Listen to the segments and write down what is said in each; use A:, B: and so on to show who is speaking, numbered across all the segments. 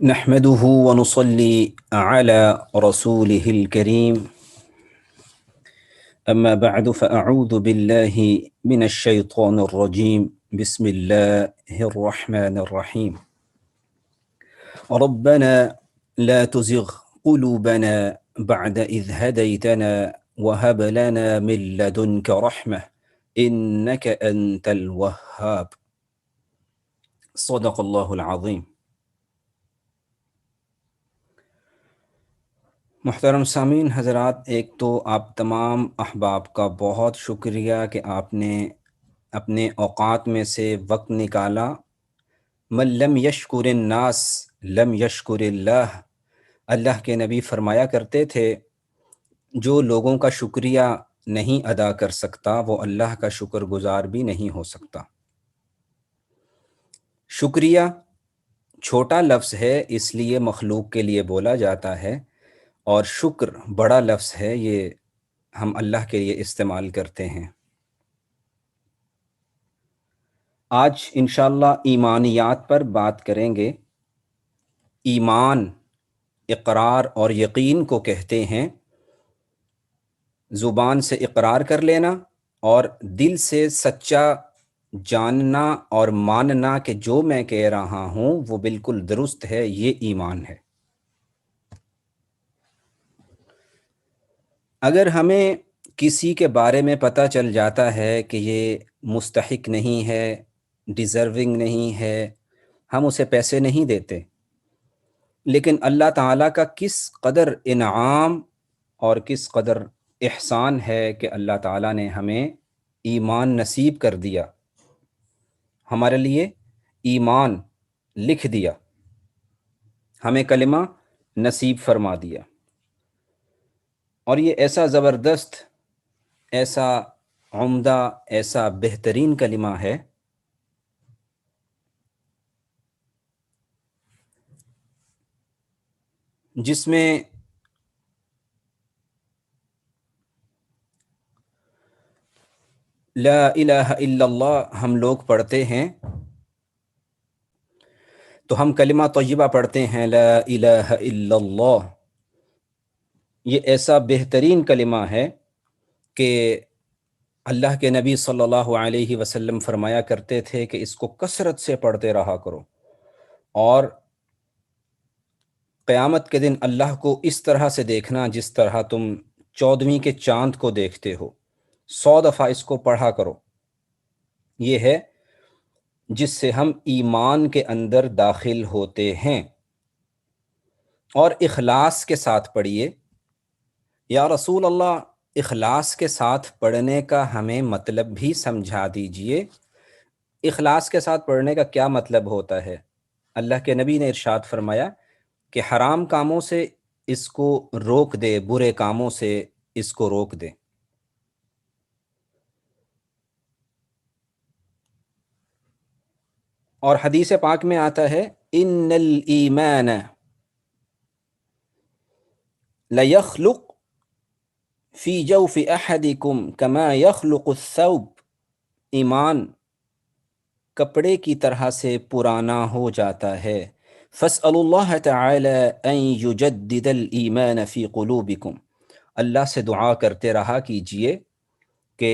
A: نحمده ونصلي على رسوله الكريم أما بعد فأعوذ بالله من الشيطان الرجيم بسم الله الرحمن الرحيم ربنا لا تزغ قلوبنا بعد إذ هديتنا وهب لنا من لدنك رحمة إنك أنت الوهاب صدق الله العظيم۔ محترم سامعین حضرات، ایک تو آپ تمام احباب کا بہت شکریہ کہ آپ نے اپنے اوقات میں سے وقت نکالا۔ من لم یشکر الناس لم یشکر اللہ، اللہ کے نبی فرمایا کرتے تھے جو لوگوں کا شکریہ نہیں ادا کر سکتا وہ اللہ کا شکر گزار بھی نہیں ہو سکتا۔ شکریہ چھوٹا لفظ ہے، اس لیے مخلوق کے لیے بولا جاتا ہے، اور شکر بڑا لفظ ہے، یہ ہم اللہ کے لیے استعمال کرتے ہیں۔ آج انشاءاللہ ایمانیات پر بات کریں گے۔ ایمان اقرار اور یقین کو کہتے ہیں، زبان سے اقرار کر لینا اور دل سے سچا جاننا اور ماننا کہ جو میں کہہ رہا ہوں وہ بالکل درست ہے، یہ ایمان ہے۔ اگر ہمیں کسی کے بارے میں پتہ چل جاتا ہے کہ یہ مستحق نہیں ہے، ڈیزرونگ نہیں ہے، ہم اسے پیسے نہیں دیتے، لیکن اللہ تعالیٰ کا کس قدر انعام اور کس قدر احسان ہے کہ اللہ تعالیٰ نے ہمیں ایمان نصیب کر دیا، ہمارے لیے ایمان لکھ دیا، ہمیں کلمہ نصیب فرما دیا، اور یہ ایسا زبردست، ایسا عمدہ، ایسا بہترین کلمہ ہے جس میں لا الہ الا اللہ ہم لوگ پڑھتے ہیں تو ہم کلمہ طیبہ پڑھتے ہیں، لا الہ الا اللہ۔ یہ ایسا بہترین کلمہ ہے کہ اللہ کے نبی صلی اللہ علیہ وسلم فرمایا کرتے تھے کہ اس کو کثرت سے پڑھتے رہا کرو، اور قیامت کے دن اللہ کو اس طرح سے دیکھنا جس طرح تم 14ویں کے چاند کو دیکھتے ہو۔ 100 دفعہ اس کو پڑھا کرو۔ یہ ہے جس سے ہم ایمان کے اندر داخل ہوتے ہیں، اور اخلاص کے ساتھ پڑھیے۔ یا رسول اللہ، اخلاص کے ساتھ پڑھنے کا ہمیں مطلب بھی سمجھا دیجئے۔ اخلاص کے ساتھ پڑھنے کا کیا مطلب ہوتا ہے؟ اللہ کے نبی نے ارشاد فرمایا کہ حرام کاموں سے اس کو روک دے، برے کاموں سے اس کو روک دے۔ اور حدیث پاک میں آتا ہے ان الایمان لیخلق فی جوف احدکم کما یخلق الثوب، ایمان کپڑے کی طرح سے پرانا ہو جاتا ہے۔ فاسألوا اللہ تعالی ان یجدد الایمان فی قلوبکم، اللہ سے دعا کرتے رہا کیجئے کہ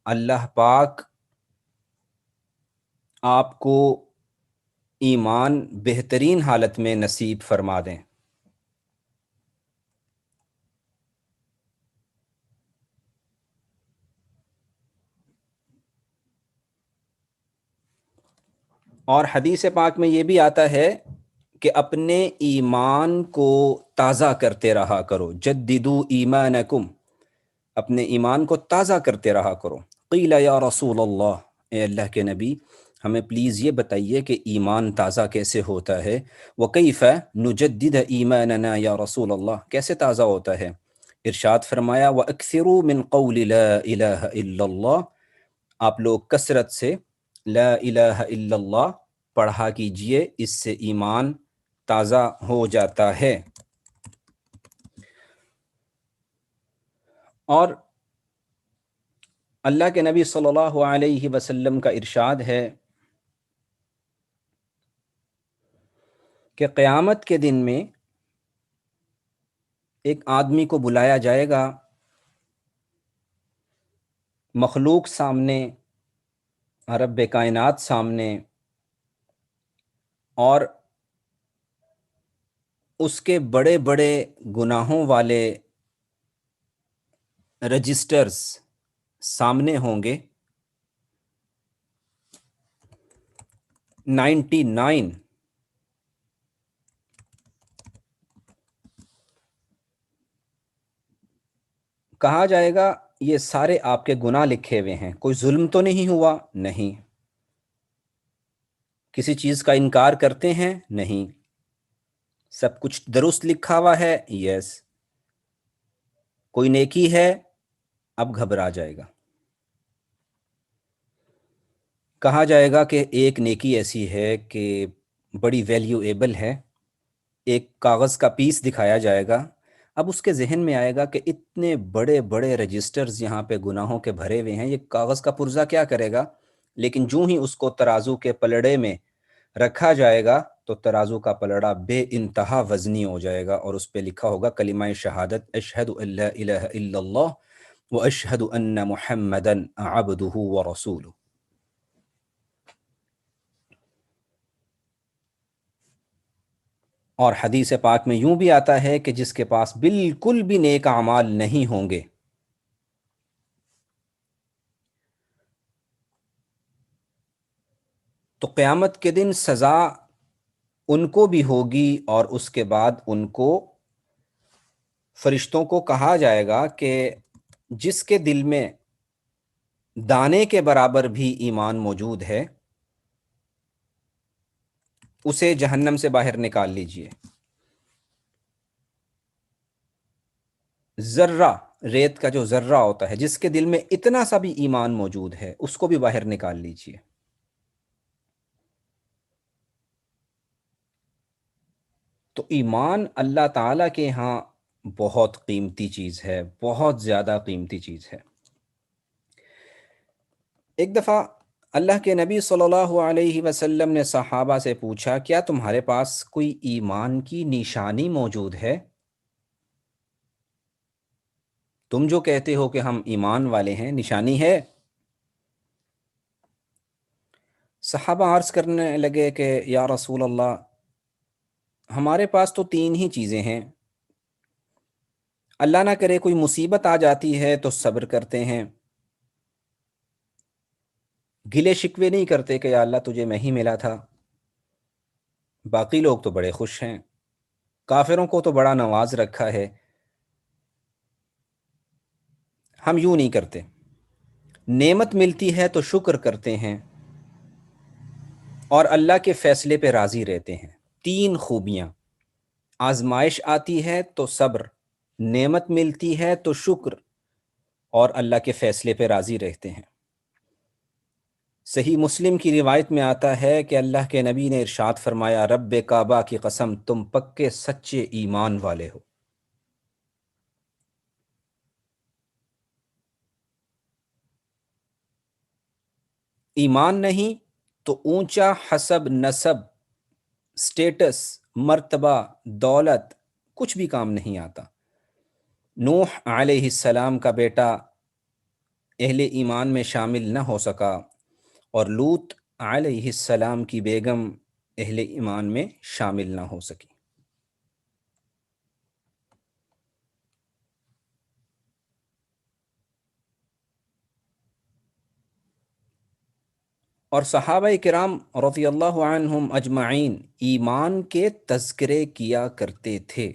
A: اللہ پاک آپ کو ایمان بہترین حالت میں نصیب فرما دیں۔ اور حدیث پاک میں یہ بھی آتا ہے کہ اپنے ایمان کو تازہ کرتے رہا کرو، جددوا ایمانکم، اپنے ایمان کو تازہ کرتے رہا کرو۔ قیل یا رسول اللہ، اے اللہ کے نبی ہمیں پلیز یہ بتائیے کہ ایمان تازہ کیسے ہوتا ہے؟ وَكَيْفَ نُجَدِّدَ ایماننا یا رسول اللہ، کیسے تازہ ہوتا ہے؟ ارشاد فرمایا وَأَكْثِرُوا مِن قَوْلِ لَا إِلَهَ إِلَّا اللَّهِ، آپ لوگ کثرت سے لا الہ الا اللہ پڑھا کیجئے، اس سے ایمان تازہ ہو جاتا ہے۔ اور اللہ کے نبی صلی اللہ علیہ وسلم کا ارشاد ہے کہ قیامت کے دن میں ایک آدمی کو بلایا جائے گا مخلوق سامنے، رب کائنات سامنے، اور اس کے بڑے بڑے گناہوں والے رجسٹرز سامنے ہوں گے، 99۔ کہا جائے گا یہ سارے آپ کے گناہ لکھے ہوئے ہیں، کوئی ظلم تو نہیں ہوا؟ نہیں۔ کسی چیز کا انکار کرتے ہیں؟ نہیں۔ سب کچھ درست لکھا ہوا ہے؟ یس۔ کوئی نیکی ہے؟ اب گھبرا جائے گا۔ کہا جائے گا کہ ایک نیکی ایسی ہے کہ بڑی ویلیویبل ہے، ایک کاغذ کا پیس دکھایا جائے گا۔ اب اس کے ذہن میں آئے گا کہ اتنے بڑے بڑے رجسٹرز یہاں پہ گناہوں کے بھرے ہوئے ہیں، یہ کاغذ کا پرزہ کیا کرے گا؟ لیکن جو ہی اس کو ترازو کے پلڑے میں رکھا جائے گا تو ترازو کا پلڑا بے انتہا وزنی ہو جائے گا، اور اس پہ لکھا ہوگا کلمہ شہادت، اشہد ان لا الہ الا اللہ و اشہد ان محمدن عبدہ و رسولہ۔ اور حدیث پاک میں یوں بھی آتا ہے کہ جس کے پاس بالکل بھی نیک اعمال نہیں ہوں گے، تو قیامت کے دن سزا ان کو بھی ہوگی، اور اس کے بعد ان کو فرشتوں کو کہا جائے گا کہ جس کے دل میں دانے کے برابر بھی ایمان موجود ہے اسے جہنم سے باہر نکال لیجئے۔ ذرہ، ریت کا جو ذرہ ہوتا ہے، جس کے دل میں اتنا سا بھی ایمان موجود ہے اس کو بھی باہر نکال لیجئے۔ تو ایمان اللہ تعالیٰ کے ہاں بہت قیمتی چیز ہے، بہت زیادہ قیمتی چیز ہے۔ ایک دفعہ اللہ کے نبی صلی اللہ علیہ وسلم نے صحابہ سے پوچھا، کیا تمہارے پاس کوئی ایمان کی نشانی موجود ہے؟ تم جو کہتے ہو کہ ہم ایمان والے ہیں، نشانی ہے؟ صحابہ عرض کرنے لگے کہ یا رسول اللہ، ہمارے پاس تو 3 ہی چیزیں ہیں۔ اللہ نہ کرے کوئی مصیبت آ جاتی ہے تو صبر کرتے ہیں، گلے شکوے نہیں کرتے کہ یا اللہ تجھے میں ہی ملا تھا۔ باقی لوگ تو بڑے خوش ہیں، کافروں کو تو بڑا نواز رکھا ہے، ہم یوں نہیں کرتے۔ نعمت ملتی ہے تو شکر کرتے ہیں، اور اللہ کے فیصلے پہ راضی رہتے ہیں۔ 3 خوبیاں، آزمائش آتی ہے تو صبر، نعمت ملتی ہے تو شکر، اور اللہ کے فیصلے پہ راضی رہتے ہیں۔ صحیح مسلم کی روایت میں آتا ہے کہ اللہ کے نبی نے ارشاد فرمایا، رب کعبہ کی قسم تم پکے سچے ایمان والے ہو۔ ایمان نہیں تو اونچا حسب، نسب، سٹیٹس، مرتبہ، دولت کچھ بھی کام نہیں آتا۔ نوح علیہ السلام کا بیٹا اہل ایمان میں شامل نہ ہو سکا، اور لوط علیہ السلام کی بیگم اہل ایمان میں شامل نہ ہو سکی۔ اور صحابہ کرام رضی اللہ عنہم اجمعین ایمان کے تذکرے کیا کرتے تھے۔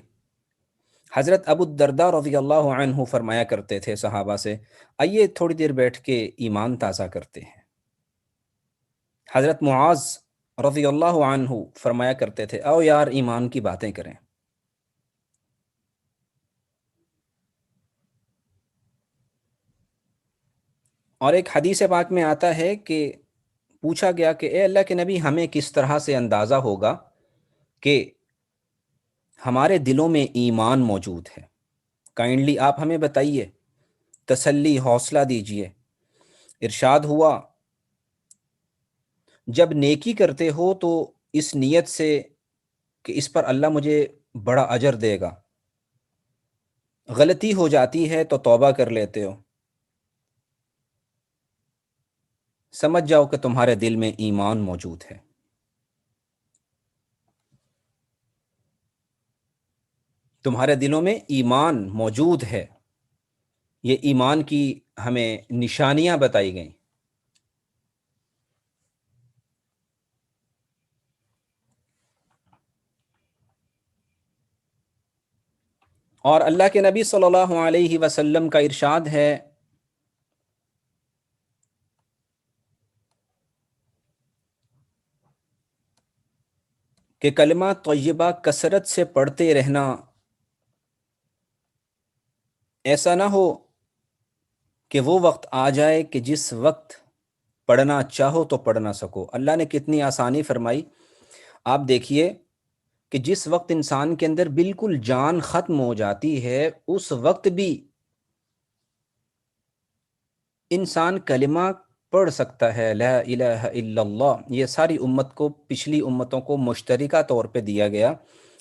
A: حضرت ابو الدرداء رضی اللہ عنہ فرمایا کرتے تھے صحابہ سے، آئیے تھوڑی دیر بیٹھ کے ایمان تازہ کرتے ہیں۔ حضرت معاذ رضی اللہ عنہ فرمایا کرتے تھے، آؤ یار ایمان کی باتیں کریں۔ اور ایک حدیث پاک میں آتا ہے کہ پوچھا گیا کہ اے اللہ کے نبی، ہمیں کس طرح سے اندازہ ہوگا کہ ہمارے دلوں میں ایمان موجود ہے؟ کائنڈلی آپ ہمیں بتائیے، تسلی، حوصلہ دیجئے۔ ارشاد ہوا، جب نیکی کرتے ہو تو اس نیت سے کہ اس پر اللہ مجھے بڑا اجر دے گا، غلطی ہو جاتی ہے تو توبہ کر لیتے ہو، سمجھ جاؤ کہ تمہارے دل میں ایمان موجود ہے۔ تمہارے دلوں میں ایمان موجود ہے، یہ ایمان کی ہمیں نشانیاں بتائی گئیں۔ اور اللہ کے نبی صلی اللہ علیہ وسلم کا ارشاد ہے کہ کلمہ طیبہ کثرت سے پڑھتے رہنا، ایسا نہ ہو کہ وہ وقت آ جائے کہ جس وقت پڑھنا چاہو تو پڑھ نہ سکو۔ اللہ نے کتنی آسانی فرمائی۔ آپ دیکھیے کہ جس وقت انسان کے اندر بالکل جان ختم ہو جاتی ہے، اس وقت بھی انسان کلمہ پڑھ سکتا ہے، لا الہ الا اللہ۔ یہ ساری امت کو، پچھلی امتوں کو مشترکہ طور پہ دیا گیا،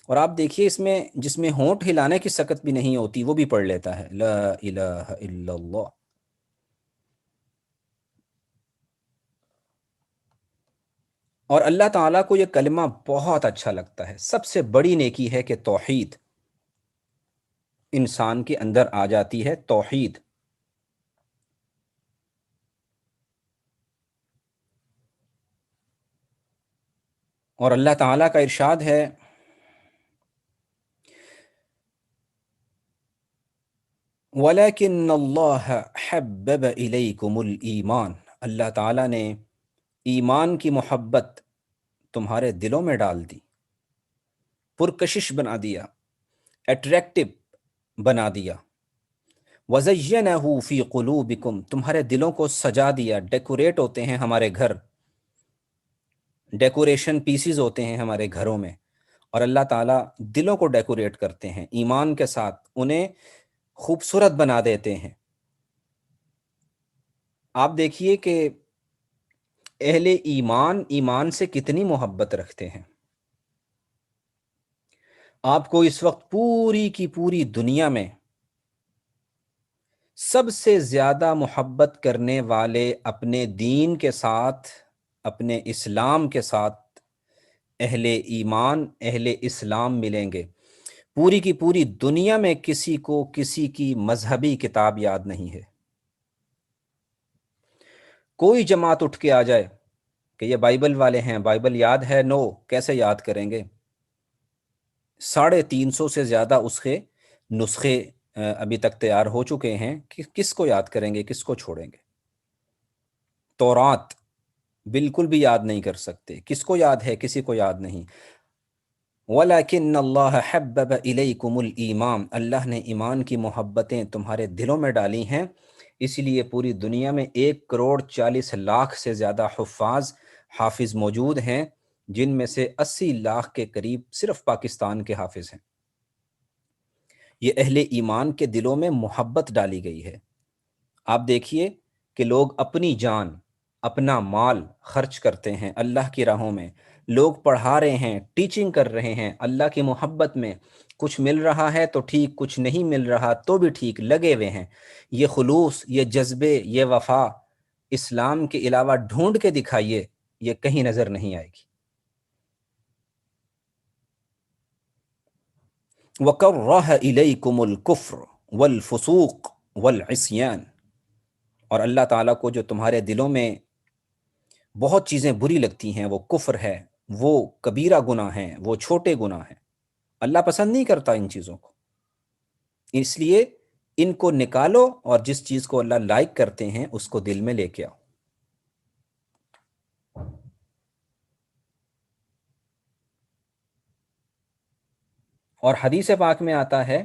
A: اور آپ دیکھیے اس میں جس میں ہونٹ ہلانے کی سکت بھی نہیں ہوتی وہ بھی پڑھ لیتا ہے، لا الہ الا اللہ۔ اور اللہ تعالیٰ کو یہ کلمہ بہت اچھا لگتا ہے۔ سب سے بڑی نیکی ہے کہ توحید انسان کے اندر آ جاتی ہے، توحید۔ اور اللہ تعالیٰ کا ارشاد ہے وَلَكِنَّ اللَّهَ حَبَّبَ إِلَيْكُمُ الْإِيمَانَ، اللہ تعالیٰ نے ایمان کی محبت تمہارے دلوں میں ڈال دی، پرکشش بنا دیا، اٹریکٹو بنا دیا۔ وَزَيَّنَهُ فِي قُلُوبِكُمْ، تمہارے دلوں کو سجا دیا۔ ڈیکوریٹ ہوتے ہیں ہمارے گھر، ڈیکوریشن پیسز ہوتے ہیں ہمارے گھروں میں، اور اللہ تعالیٰ دلوں کو ڈیکوریٹ کرتے ہیں ایمان کے ساتھ، انہیں خوبصورت بنا دیتے ہیں۔ آپ دیکھیے کہ اہل ایمان ایمان سے کتنی محبت رکھتے ہیں۔ آپ کو اس وقت پوری کی پوری دنیا میں سب سے زیادہ محبت کرنے والے اپنے دین کے ساتھ، اپنے اسلام کے ساتھ اہل ایمان، اہل اسلام ملیں گے۔ پوری کی پوری دنیا میں کسی کو کسی کی مذہبی کتاب یاد نہیں ہے۔ کوئی جماعت اٹھ کے آ جائے کہ یہ بائبل والے ہیں، بائبل یاد ہے، نو، کیسے یاد کریں گے؟ 350 سے زیادہ اس کے نسخے ابھی تک تیار ہو چکے ہیں، کہ کس کو یاد کریں گے، کس کو چھوڑیں گے؟ تورات بالکل بھی یاد نہیں کر سکتے، کس کو یاد ہے؟ کسی کو یاد نہیں۔ وَلَكِنَّ اللَّهَ حَبَّبَ إِلَيْكُمُ الْإِيمَانَ، اللہ نے ایمان کی محبتیں تمہارے دلوں میں ڈالی ہیں، اس لیے پوری دنیا میں 1,40,00,000 سے زیادہ حافظ موجود ہیں، جن میں سے 80 لاکھ کے قریب صرف پاکستان کے حافظ ہیں۔ یہ اہل ایمان کے دلوں میں محبت ڈالی گئی ہے۔ آپ دیکھیے کہ لوگ اپنی جان، اپنا مال خرچ کرتے ہیں اللہ کی راہوں میں، لوگ پڑھا رہے ہیں، ٹیچنگ کر رہے ہیں اللہ کی محبت میں، کچھ مل رہا ہے تو ٹھیک، کچھ نہیں مل رہا تو بھی ٹھیک، لگے ہوئے ہیں۔ یہ خلوص، یہ جذبے، یہ وفا اسلام کے علاوہ ڈھونڈ کے دکھائیے، یہ کہیں نظر نہیں آئے گی۔ وَكَرَّهَ إِلَيْكُمُ الْكُفْرَ وَالْفُسُوقَ وَالْعِصْيَانَ، اور اللہ تعالیٰ کو جو تمہارے دلوں میں بہت چیزیں بری لگتی ہیں، وہ کفر ہے، وہ کبیرہ گناہ ہیں، وہ چھوٹے گناہ ہیں، اللہ پسند نہیں کرتا ان چیزوں کو، اس لیے ان کو نکالو، اور جس چیز کو اللہ لائک کرتے ہیں اس کو دل میں لے کے آؤ۔ اور حدیث پاک میں آتا ہے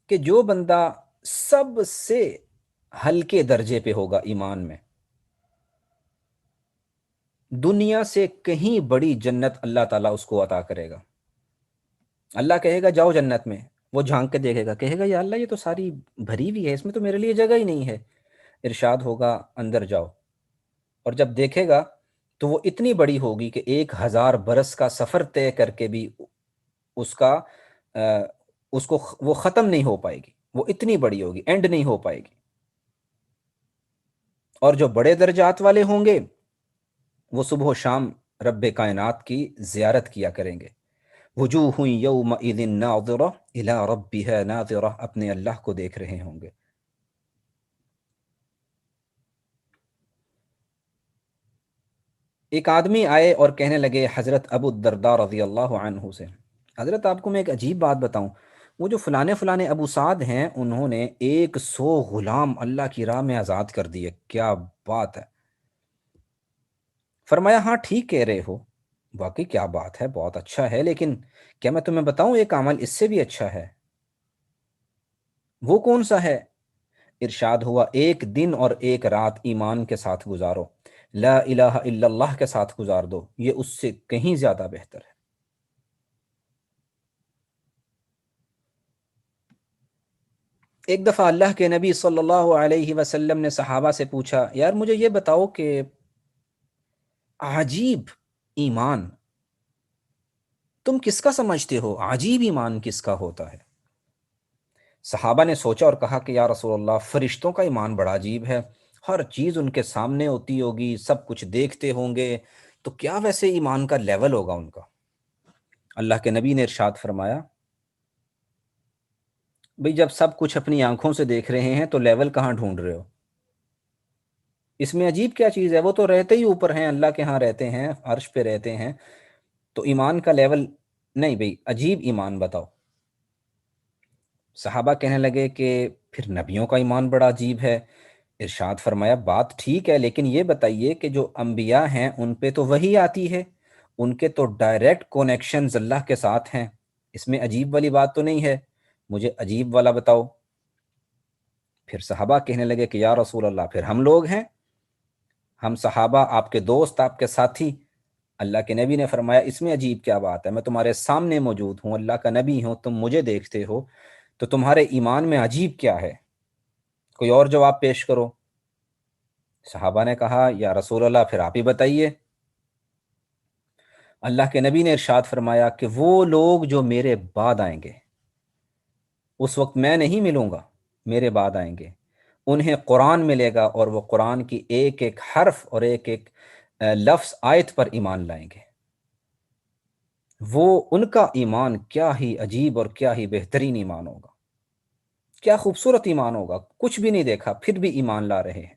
A: کہ جو بندہ سب سے ہلکے درجے پہ ہوگا ایمان میں، دنیا سے کہیں بڑی جنت اللہ تعالیٰ اس کو عطا کرے گا۔ اللہ کہے گا جاؤ جنت میں، وہ جھانک کے دیکھے گا، کہے گا یا اللہ یہ تو ساری بھری ہوئی ہے، اس میں تو میرے لیے جگہ ہی نہیں ہے۔ ارشاد ہوگا اندر جاؤ، اور جب دیکھے گا تو وہ اتنی بڑی ہوگی کہ 1000 برس کا سفر طے کر کے بھی اس کا اس کو وہ ختم نہیں ہو پائے گی، وہ اتنی بڑی ہوگی، اینڈ نہیں ہو پائے گی۔ اور جو بڑے درجات والے ہوں گے وہ صبح و شام رب کائنات کی زیارت کیا کریں گے۔ وجوہ یومئذ ناظرہ الی ربها ناظرہ، اپنے اللہ کو دیکھ رہے ہوں گے۔ ایک آدمی آئے اور کہنے لگے حضرت ابو الدرداء رضی اللہ عنہ سے، حضرت آپ کو میں ایک عجیب بات بتاؤں، وہ جو فلانے فلانے ابو سعد ہیں انہوں نے 100 غلام اللہ کی راہ میں آزاد کر دیے، کیا بات ہے؟ فرمایا ہاں ٹھیک کہہ رہے ہو، واقعی کیا بات ہے، بہت اچھا ہے، لیکن کیا میں تمہیں بتاؤں ایک عمل اس سے بھی اچھا ہے؟ وہ کون سا ہے؟ ارشاد ہوا 1 دن اور 1 رات ایمان کے ساتھ گزارو، لا الہ الا اللہ کے ساتھ گزار دو، یہ اس سے کہیں زیادہ بہتر ہے۔ ایک دفعہ اللہ کے نبی صلی اللہ علیہ وسلم نے صحابہ سے پوچھا، یار مجھے یہ بتاؤ کہ عجیب ایمان تم کس کا سمجھتے ہو، عجیب ایمان کس کا ہوتا ہے؟ صحابہ نے سوچا اور کہا کہ یا رسول اللہ فرشتوں کا ایمان بڑا عجیب ہے، ہر چیز ان کے سامنے ہوتی ہوگی، سب کچھ دیکھتے ہوں گے، تو کیا ویسے ایمان کا لیول ہوگا ان کا؟ اللہ کے نبی نے ارشاد فرمایا، بھئی جب سب کچھ اپنی آنکھوں سے دیکھ رہے ہیں تو لیول کہاں ڈھونڈ رہے ہو؟ اس میں عجیب کیا چیز ہے؟ وہ تو رہتے ہی اوپر ہیں، اللہ کے ہاں رہتے ہیں، عرش پہ رہتے ہیں، تو ایمان کا لیول نہیں بھئی، عجیب ایمان بتاؤ۔ صحابہ کہنے لگے کہ پھر نبیوں کا ایمان بڑا عجیب ہے۔ ارشاد فرمایا بات ٹھیک ہے، لیکن یہ بتائیے کہ جو انبیاء ہیں ان پہ تو وحی آتی ہے، ان کے تو ڈائریکٹ کونیکشنز اللہ کے ساتھ ہیں، اس میں عجیب والی بات تو نہیں ہے، مجھے عجیب والا بتاؤ۔ پھر صحابہ کہنے لگے کہ یا رسول اللہ پھر ہم لوگ ہیں، ہم صحابہ آپ کے دوست، آپ کے ساتھی۔ اللہ کے نبی نے فرمایا اس میں عجیب کیا بات ہے، میں تمہارے سامنے موجود ہوں، اللہ کا نبی ہوں، تم مجھے دیکھتے ہو، تو تمہارے ایمان میں عجیب کیا ہے؟ کوئی اور جواب پیش کرو۔ صحابہ نے کہا یا رسول اللہ پھر آپ ہی بتائیے۔ اللہ کے نبی نے ارشاد فرمایا کہ وہ لوگ جو میرے بعد آئیں گے، اس وقت میں نہیں ملوں گا، میرے بعد آئیں گے، انہیں قرآن ملے گا اور وہ قرآن کی ایک ایک حرف اور ایک ایک لفظ آیت پر ایمان لائیں گے۔ وہ ان کا ایمان کیا ہی عجیب اور کیا ہی بہترین ایمان ہوگا، کیا خوبصورت ایمان ہوگا، کچھ بھی نہیں دیکھا پھر بھی ایمان لا رہے ہیں۔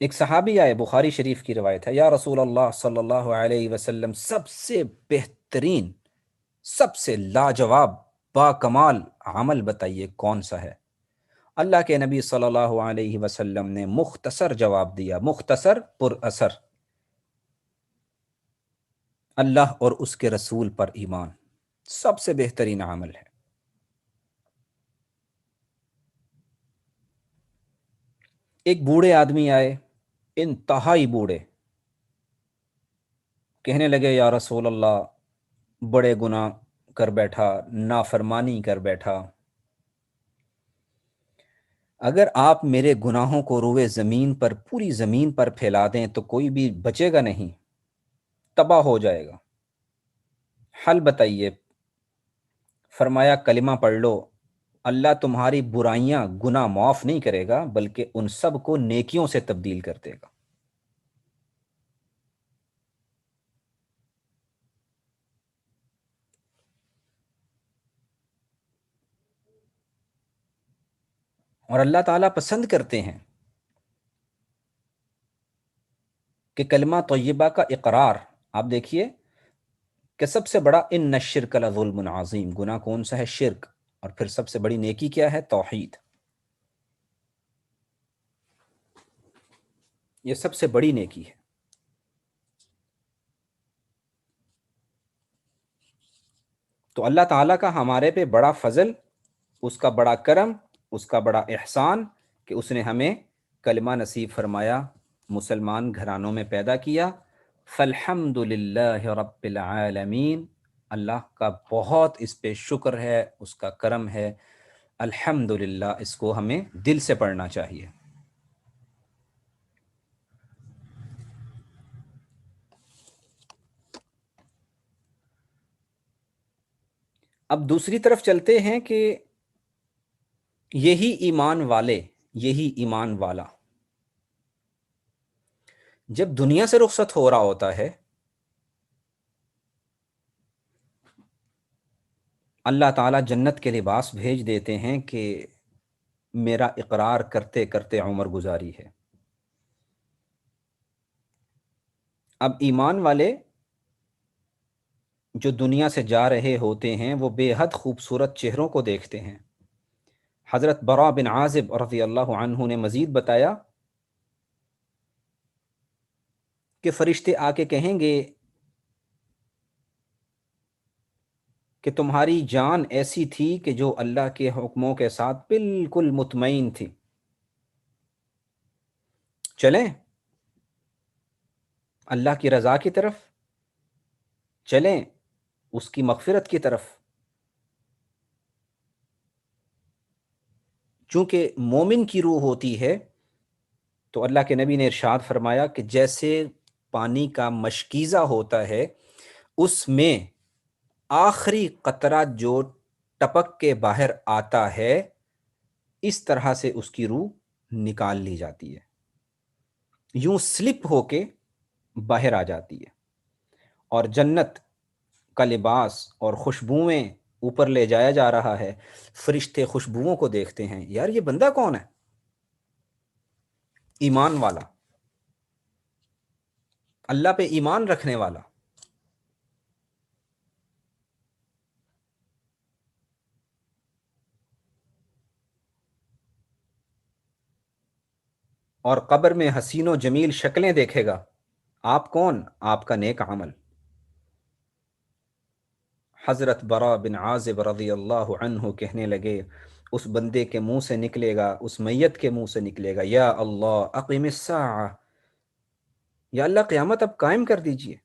A: ایک صحابی آئے، بخاری شریف کی روایت ہے، یا رسول اللہ صلی اللہ علیہ وسلم سب سے بہترین، سب سے لاجواب، با کمال عمل بتائیے کون سا ہے؟ اللہ کے نبی صلی اللہ علیہ وسلم نے مختصر جواب دیا، مختصر پر اثر، اللہ اور اس کے رسول پر ایمان سب سے بہترین عمل ہے۔ ایک بوڑھے آدمی آئے، انتہائی بوڑھے، کہنے لگے یا رسول اللہ بڑے گناہ کر بیٹھا، نافرمانی کر بیٹھا، اگر آپ میرے گناہوں کو روئے زمین پر، پوری زمین پر پھیلا دیں تو کوئی بھی بچے گا نہیں، تباہ ہو جائے گا، حل بتائیے۔ فرمایا کلمہ پڑھ لو، اللہ تمہاری برائیاں گناہ معاف نہیں کرے گا بلکہ ان سب کو نیکیوں سے تبدیل کر دے گا۔ اور اللہ تعالیٰ پسند کرتے ہیں کہ کلمہ طیبہ کا اقرار، آپ دیکھیے کہ سب سے بڑا ان الشرک لظلم عظیم، گناہ کون سا ہے؟ شرک، اور پھر سب سے بڑی نیکی کیا ہے؟ توحید، یہ سب سے بڑی نیکی ہے۔ تو اللہ تعالیٰ کا ہمارے پہ بڑا فضل، اس کا بڑا کرم، اس کا بڑا احسان کہ اس نے ہمیں کلمہ نصیب فرمایا، مسلمان گھرانوں میں پیدا کیا۔ فالحمد للہ رب العالمین، اللہ کا بہت اس پہ شکر ہے، اس کا کرم ہے، الحمد للہ، اس کو ہمیں دل سے پڑھنا چاہیے۔ اب دوسری طرف چلتے ہیں کہ یہی ایمان والے، یہی ایمان والا جب دنیا سے رخصت ہو رہا ہوتا ہے، اللہ تعالیٰ جنت کے لباس بھیج دیتے ہیں کہ میرا اقرار کرتے کرتے عمر گزاری ہے۔ اب ایمان والے جو دنیا سے جا رہے ہوتے ہیں وہ بے حد خوبصورت چہروں کو دیکھتے ہیں۔ حضرت براء بن عازب رضی اللہ عنہ نے مزید بتایا کہ فرشتے آ کے کہیں گے کہ تمہاری جان ایسی تھی کہ جو اللہ کے حکموں کے ساتھ بالکل مطمئن تھی، چلیں اللہ کی رضا کی طرف، چلیں اس کی مغفرت کی طرف۔ چونکہ مومن کی روح ہوتی ہے تو اللہ کے نبی نے ارشاد فرمایا کہ جیسے پانی کا مشکیزہ ہوتا ہے، اس میں آخری قطرہ جو ٹپک کے باہر آتا ہے، اس طرح سے اس کی روح نکال لی جاتی ہے، یوں سلپ ہو کے باہر آ جاتی ہے، اور جنت کا لباس اور خوشبوئیں اوپر لے جایا جا رہا ہے۔ فرشتے خوشبوؤں کو دیکھتے ہیں، یار یہ بندہ کون ہے؟ ایمان والا، اللہ پہ ایمان رکھنے والا۔ اور قبر میں حسین و جمیل شکلیں دیکھے گا۔ آپ کون؟ آپ کا نیک عمل۔ حضرت براء بن عازب رضی اللہ عنہ کہنے لگے، اس بندے کے منہ سے نکلے گا، اس میت کے منہ سے نکلے گا، یا اللہ اقیم الساعہ، یا اللہ قیامت اب قائم کر دیجئے۔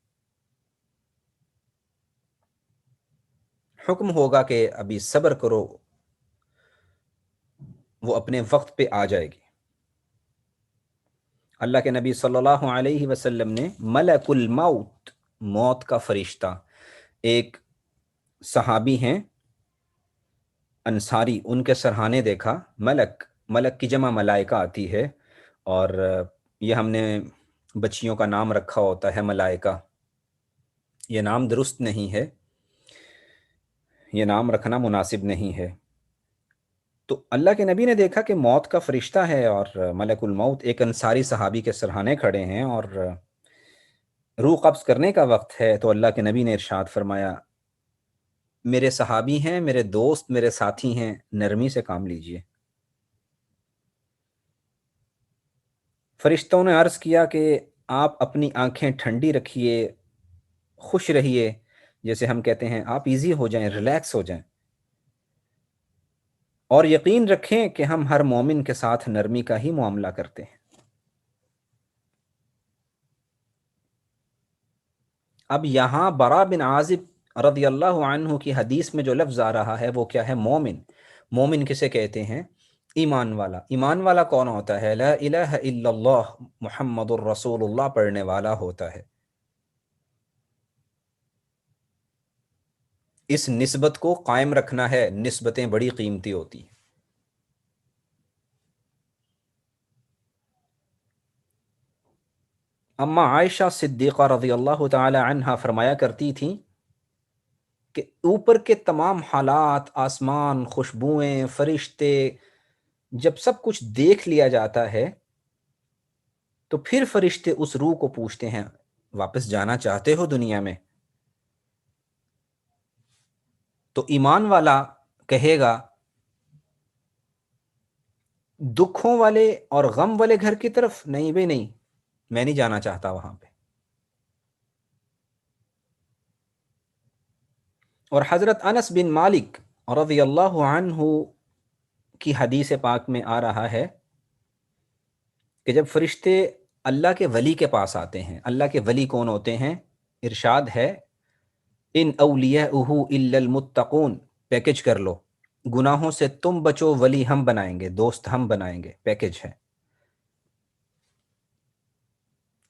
A: حکم ہوگا کہ ابھی صبر کرو، وہ اپنے وقت پہ آ جائے گی۔ اللہ کے نبی صلی اللہ علیہ وسلم نے ملک الموت، موت کا فرشتہ، ایک صحابی ہیں انصاری، ان کے سرہانے دیکھا۔ ملک، ملک کی جمع ملائکہ آتی ہے، اور یہ ہم نے بچیوں کا نام رکھا ہوتا ہے ملائکہ، یہ نام درست نہیں ہے، یہ نام رکھنا مناسب نہیں ہے۔ تو اللہ کے نبی نے دیکھا کہ موت کا فرشتہ ہے، اور ملک الموت ایک انصاری صحابی کے سرہانے کھڑے ہیں، اور روح قبض کرنے کا وقت ہے، تو اللہ کے نبی نے ارشاد فرمایا، میرے صحابی ہیں، میرے دوست، میرے ساتھی ہیں، نرمی سے کام لیجئے۔ فرشتوں نے عرض کیا کہ آپ اپنی آنکھیں ٹھنڈی رکھیے، خوش رہیے، جیسے ہم کہتے ہیں آپ ایزی ہو جائیں، ریلیکس ہو جائیں، اور یقین رکھیں کہ ہم ہر مومن کے ساتھ نرمی کا ہی معاملہ کرتے ہیں۔ اب یہاں براء بن عازب رضی اللہ عنہ کی حدیث میں جو لفظ آ رہا ہے وہ کیا ہے؟ مومن۔ مومن کسے کہتے ہیں؟ ایمان والا۔ ایمان والا کون ہوتا ہے؟ لا الہ الا اللہ محمد الرسول اللہ پڑھنے والا ہوتا ہے۔ اس نسبت کو قائم رکھنا ہے، نسبتیں بڑی قیمتی ہوتی ہیں۔ اما عائشہ صدیقہ رضی اللہ تعالی عنہا فرمایا کرتی تھیں کہ اوپر کے تمام حالات، آسمان، خوشبوئیں، فرشتے، جب سب کچھ دیکھ لیا جاتا ہے تو پھر فرشتے اس روح کو پوچھتے ہیں، واپس جانا چاہتے ہو دنیا میں؟ تو ایمان والا کہے گا، دکھوں والے اور غم والے گھر کی طرف نہیں بھائی، نہیں، میں نہیں جانا چاہتا وہاں پہ۔ اور حضرت انس بن مالک رضی اللہ عنہ کی حدیث پاک میں آ رہا ہے کہ جب فرشتے اللہ کے ولی کے پاس آتے ہیں، اللہ کے ولی کون ہوتے ہیں؟ ارشاد ہے، ان اولیاءہ الا المتقون، پیکج کر لو، گناہوں سے تم بچو، ولی ہم بنائیں گے، دوست ہم بنائیں گے، پیکج ہے۔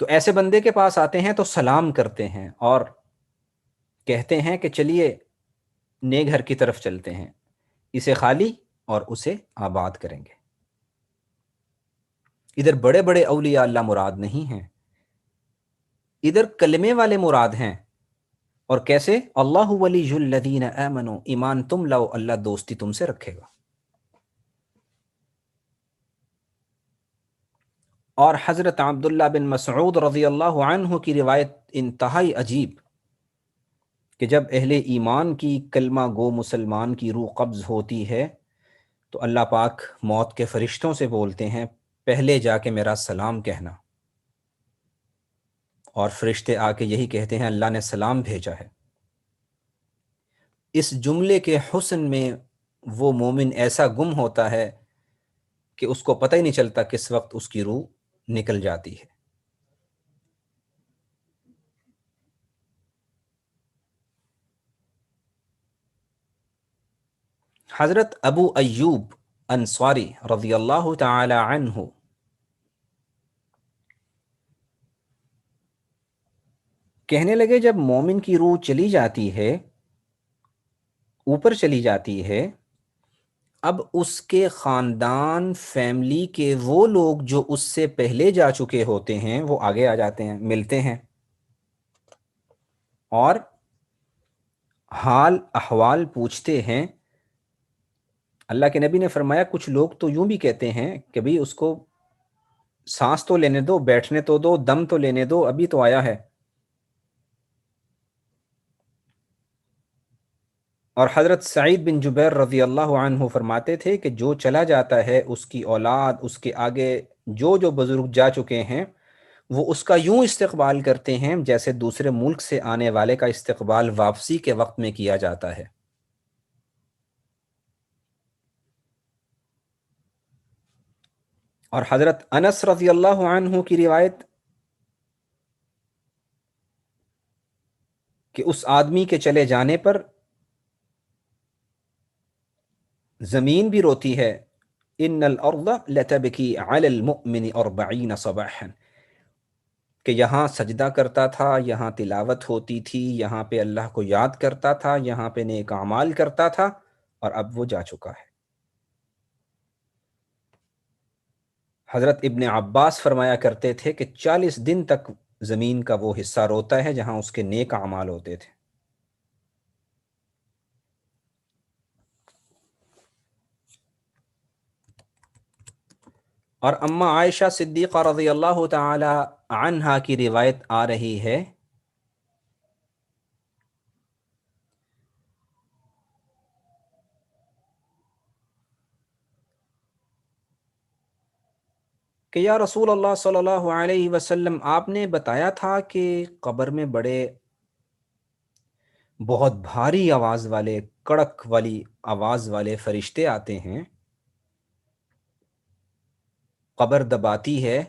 A: تو ایسے بندے کے پاس آتے ہیں تو سلام کرتے ہیں اور کہتے ہیں کہ چلیے نئے گھر کی طرف چلتے ہیں، اسے خالی اور اسے آباد کریں گے۔ ادھر بڑے بڑے اولیاء اللہ مراد نہیں ہیں، ادھر کلمے والے مراد ہیں۔ اور کیسے؟ اللہ ولی الذین آمنوا، ایمان تم لاؤ، اللہ دوستی تم سے رکھے گا۔ اور حضرت عبداللہ بن مسعود رضی اللہ عنہ کی روایت انتہائی عجیب، کہ جب اہل ایمان کی کلمہ گو مسلمان کی روح قبض ہوتی ہے تو اللہ پاک موت کے فرشتوں سے بولتے ہیں پہلے جا کے میرا سلام کہنا، اور فرشتے آ کے یہی کہتے ہیں اللہ نے سلام بھیجا ہے۔ اس جملے کے حسن میں وہ مومن ایسا گم ہوتا ہے کہ اس کو پتہ ہی نہیں چلتا کس وقت اس کی روح نکل جاتی ہے۔ حضرت ابو ایوب انصاری رضی اللہ تعالی عنہ کہنے لگے جب مومن کی روح چلی جاتی ہے، اوپر چلی جاتی ہے، اب اس کے خاندان فیملی کے وہ لوگ جو اس سے پہلے جا چکے ہوتے ہیں وہ آگے آ جاتے ہیں، ملتے ہیں، اور حال احوال پوچھتے ہیں۔ اللہ کے نبی نے فرمایا کچھ لوگ تو یوں بھی کہتے ہیں کہ بھئی اس کو سانس تو لینے دو، بیٹھنے تو دو، دم تو لینے دو، ابھی تو آیا ہے۔ اور حضرت سعید بن جبیر رضی اللہ عنہ فرماتے تھے کہ جو چلا جاتا ہے اس کی اولاد، اس کے آگے جو جو بزرگ جا چکے ہیں وہ اس کا یوں استقبال کرتے ہیں جیسے دوسرے ملک سے آنے والے کا استقبال واپسی کے وقت میں کیا جاتا ہے۔ اور حضرت انس رضی اللہ عنہ کی روایت کہ اس آدمی کے چلے جانے پر زمین بھی روتی ہے، ان الارض لتبکی علی المؤمن 40 صباحا، کہ یہاں سجدہ کرتا تھا، یہاں تلاوت ہوتی تھی، یہاں پہ اللہ کو یاد کرتا تھا، یہاں پہ نیک اعمال کرتا تھا، اور اب وہ جا چکا ہے۔ حضرت ابن عباس فرمایا کرتے تھے کہ 40 دن تک زمین کا وہ حصہ روتا ہے جہاں اس کے نیک اعمال ہوتے تھے۔ اور اما عائشہ صدیقہ رضی اللہ تعالی عنہا کی روایت آ رہی ہے کہ یا رسول اللہ صلی اللہ علیہ وسلم، آپ نے بتایا تھا کہ قبر میں بہت بھاری آواز والے، کڑک والی آواز والے فرشتے آتے ہیں، قبر دباتی ہے،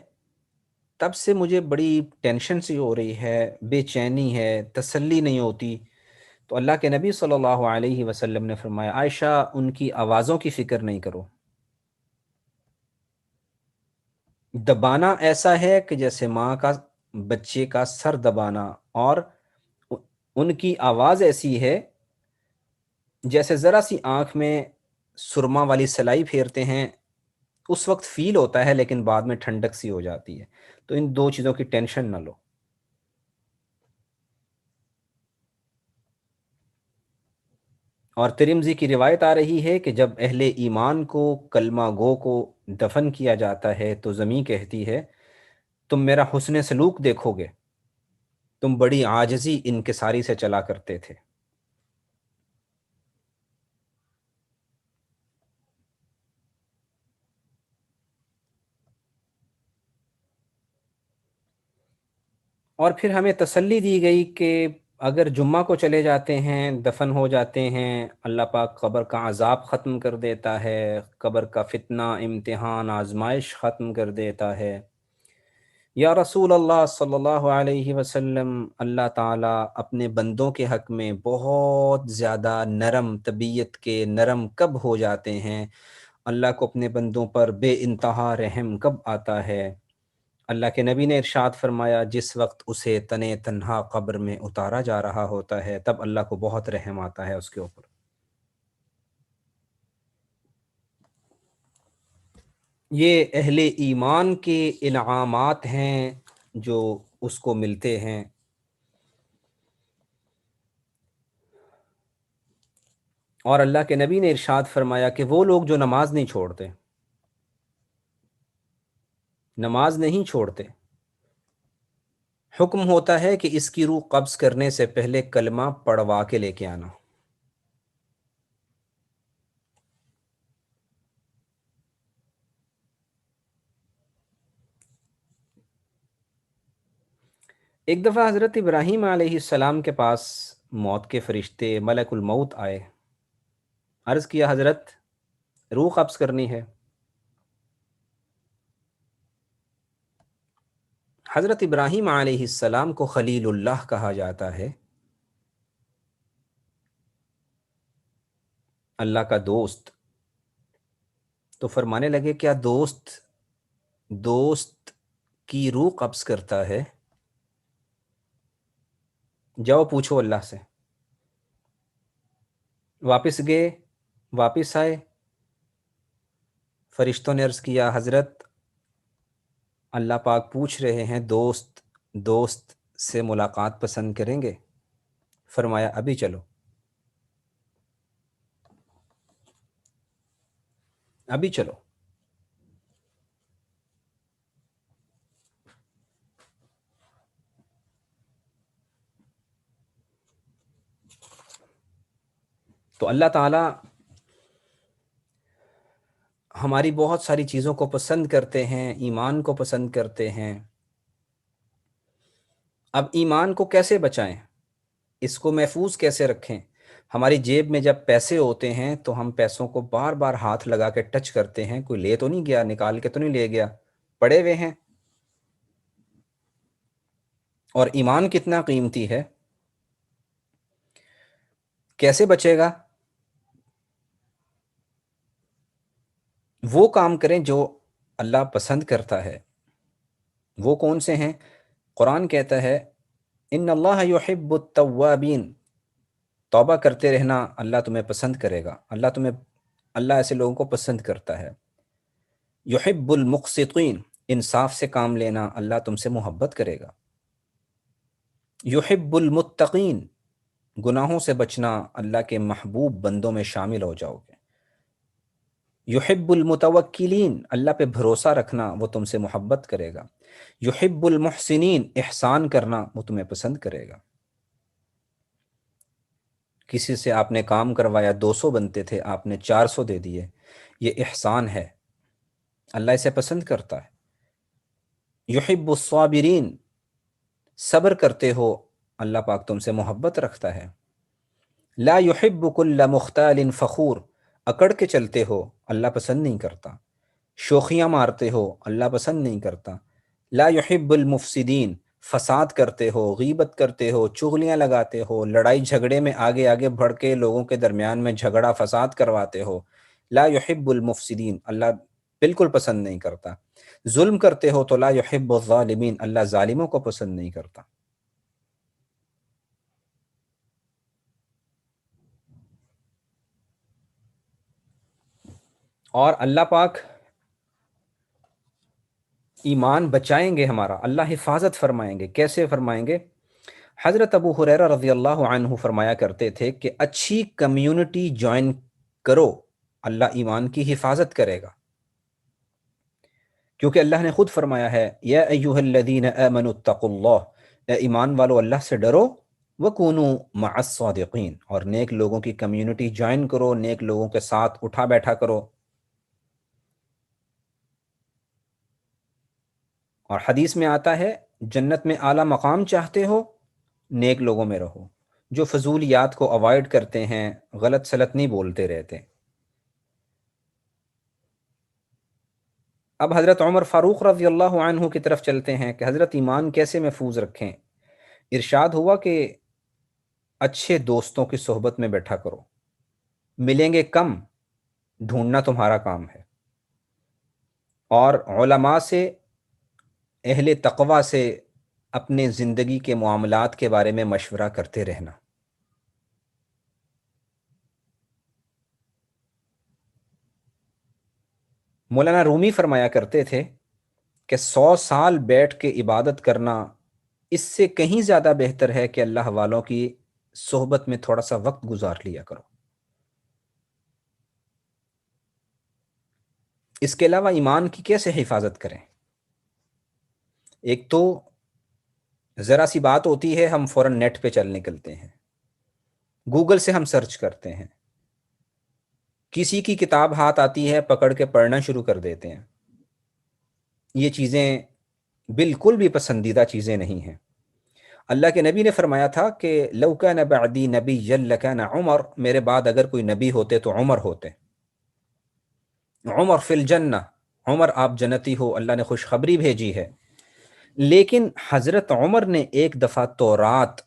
A: تب سے مجھے بڑی ٹینشن سی ہو رہی ہے، بے چینی ہے، تسلی نہیں ہوتی۔ تو اللہ کے نبی صلی اللہ علیہ وسلم نے فرمایا عائشہ ان کی آوازوں کی فکر نہیں کرو، دبانا ایسا ہے کہ جیسے ماں کا بچے کا سر دبانا، اور ان کی آواز ایسی ہے جیسے ذرا سی آنکھ میں سرما والی سلائی پھیرتے ہیں، اس وقت فیل ہوتا ہے لیکن بعد میں ٹھنڈک سی ہو جاتی ہے۔ تو ان دو چیزوں کی ٹینشن نہ لو۔ اور ترمذی کی روایت آ رہی ہے کہ جب اہل ایمان کو، کلمہ گو کو دفن کیا جاتا ہے تو زمین کہتی ہے تم میرا حسن سلوک دیکھو گے، تم بڑی عاجزی انکساری سے چلا کرتے تھے۔ اور پھر ہمیں تسلی دی گئی کہ اگر جمعہ کو چلے جاتے ہیں، دفن ہو جاتے ہیں، اللہ پاک قبر کا عذاب ختم کر دیتا ہے، قبر کا فتنہ، امتحان، آزمائش ختم کر دیتا ہے۔ یا رسول اللہ صلی اللہ علیہ وسلم، اللہ تعالیٰ اپنے بندوں کے حق میں بہت زیادہ نرم طبیعت کے، نرم کب ہو جاتے ہیں، اللہ کو اپنے بندوں پر بے انتہا رحم کب آتا ہے۔ اللہ کے نبی نے ارشاد فرمایا جس وقت اسے تنہا قبر میں اتارا جا رہا ہوتا ہے تب اللہ کو بہت رحم آتا ہے اس کے اوپر۔ یہ اہل ایمان کے انعامات ہیں جو اس کو ملتے ہیں۔ اور اللہ کے نبی نے ارشاد فرمایا کہ وہ لوگ جو نماز نہیں چھوڑتے، نماز نہیں چھوڑتے، حکم ہوتا ہے کہ اس کی روح قبض کرنے سے پہلے کلمہ پڑھوا کے لے کے آنا۔ ایک دفعہ حضرت ابراہیم علیہ السلام کے پاس موت کے فرشتے ملک الموت آئے، عرض کیا حضرت روح قبض کرنی ہے۔ حضرت ابراہیم علیہ السلام کو خلیل اللہ کہا جاتا ہے، اللہ کا دوست۔ تو فرمانے لگے کیا دوست کی روح قبض کرتا ہے؟ جاؤ پوچھو اللہ سے۔ واپس گئے، واپس آئے، فرشتوں نے عرض کیا حضرت اللہ پاک پوچھ رہے ہیں دوست سے ملاقات پسند کریں گے؟ فرمایا ابھی چلو، ابھی چلو۔ تو اللہ تعالیٰ ہماری بہت ساری چیزوں کو پسند کرتے ہیں، ایمان کو پسند کرتے ہیں۔ اب ایمان کو کیسے بچائیں، اس کو محفوظ کیسے رکھیں؟ ہماری جیب میں جب پیسے ہوتے ہیں تو ہم پیسوں کو بار بار ہاتھ لگا کے ٹچ کرتے ہیں، کوئی لے تو نہیں گیا، نکال کے تو نہیں لے گیا، پڑے ہوئے ہیں۔ اور ایمان کتنا قیمتی ہے، کیسے بچے گا؟ وہ کام کریں جو اللہ پسند کرتا ہے۔ وہ کون سے ہیں؟ قرآن کہتا ہے ان اللہ یحب التوابین، توبہ کرتے رہنا اللہ تمہیں پسند کرے گا، اللہ ایسے لوگوں کو پسند کرتا ہے۔ یحب المقسطین، انصاف سے کام لینا اللہ تم سے محبت کرے گا۔ یحب المتقین، گناہوں سے بچنا اللہ کے محبوب بندوں میں شامل ہو جاؤ گے۔ یحب المتوکلین، اللہ پہ بھروسہ رکھنا وہ تم سے محبت کرے گا۔ یحب المحسنین، احسان کرنا وہ تمہیں پسند کرے گا۔ کسی سے آپ نے کام کروایا، 200 بنتے تھے، آپ نے 400 دے دیے، یہ احسان ہے، اللہ اسے پسند کرتا ہے۔ یحب الصابرین، صبر کرتے ہو اللہ پاک تم سے محبت رکھتا ہے۔ لا یحب کل مختال فخور، اکڑ کے چلتے ہو اللہ پسند نہیں کرتا۔ شوخیاں مارتے ہو اللہ پسند نہیں کرتا۔ لا یحب المفسدین، فساد کرتے ہو، غیبت کرتے ہو، چغلیاں لگاتے ہو، لڑائی جھگڑے میں آگے آگے بڑھ کے لوگوں کے درمیان میں جھگڑا فساد کرواتے ہو، لا یحب المفسدین، اللہ بالکل پسند نہیں کرتا۔ ظلم کرتے ہو تو لا یحب الظالمین، اللہ ظالموں کو پسند نہیں کرتا۔ اور اللہ پاک ایمان بچائیں گے ہمارا، اللہ حفاظت فرمائیں گے۔ کیسے فرمائیں گے؟ حضرت ابو ہریرہ رضی اللہ عنہ فرمایا کرتے تھے کہ اچھی کمیونٹی جوائن کرو، اللہ ایمان کی حفاظت کرے گا، کیونکہ اللہ نے خود فرمایا ہے یا ایہا الذین آمنوا اتقوا اللہ، اے ایمان والو اللہ سے ڈرو، وکونوا مع الصادقین، اور نیک لوگوں کی کمیونٹی جوائن کرو، نیک لوگوں کے ساتھ اٹھا بیٹھا کرو۔ اور حدیث میں آتا ہے جنت میں اعلیٰ مقام چاہتے ہو، نیک لوگوں میں رہو، جو فضولیات کو اوائڈ کرتے ہیں، غلط سلط نہیں بولتے رہتے۔ اب حضرت عمر فاروق رضی اللہ عنہ کی طرف چلتے ہیں کہ حضرت ایمان کیسے محفوظ رکھیں۔ ارشاد ہوا کہ اچھے دوستوں کی صحبت میں بیٹھا کرو، ملیں گے کم، ڈھونڈنا تمہارا کام ہے، اور علماء سے، اہل تقوی سے اپنے زندگی کے معاملات کے بارے میں مشورہ کرتے رہنا۔ مولانا رومی فرمایا کرتے تھے کہ 100 سال بیٹھ کے عبادت کرنا اس سے کہیں زیادہ بہتر ہے کہ اللہ والوں کی صحبت میں تھوڑا سا وقت گزار لیا کرو۔ اس کے علاوہ ایمان کی کیسے حفاظت کریں؟ ایک تو ذرا سی بات ہوتی ہے، ہم فوراً نیٹ پہ چل نکلتے ہیں، گوگل سے ہم سرچ کرتے ہیں، کسی کی کتاب ہاتھ آتی ہے پکڑ کے پڑھنا شروع کر دیتے ہیں۔ یہ چیزیں بالکل بھی پسندیدہ چیزیں نہیں ہیں۔ اللہ کے نبی نے فرمایا تھا کہ لو کان بعدی نبی لکان عمر، میرے بعد اگر کوئی نبی ہوتے تو عمر ہوتے۔ عمر فی الجنہ، عمر آپ جنتی ہو، اللہ نے خوشخبری بھیجی ہے۔ لیکن حضرت عمر نے ایک دفعہ تورات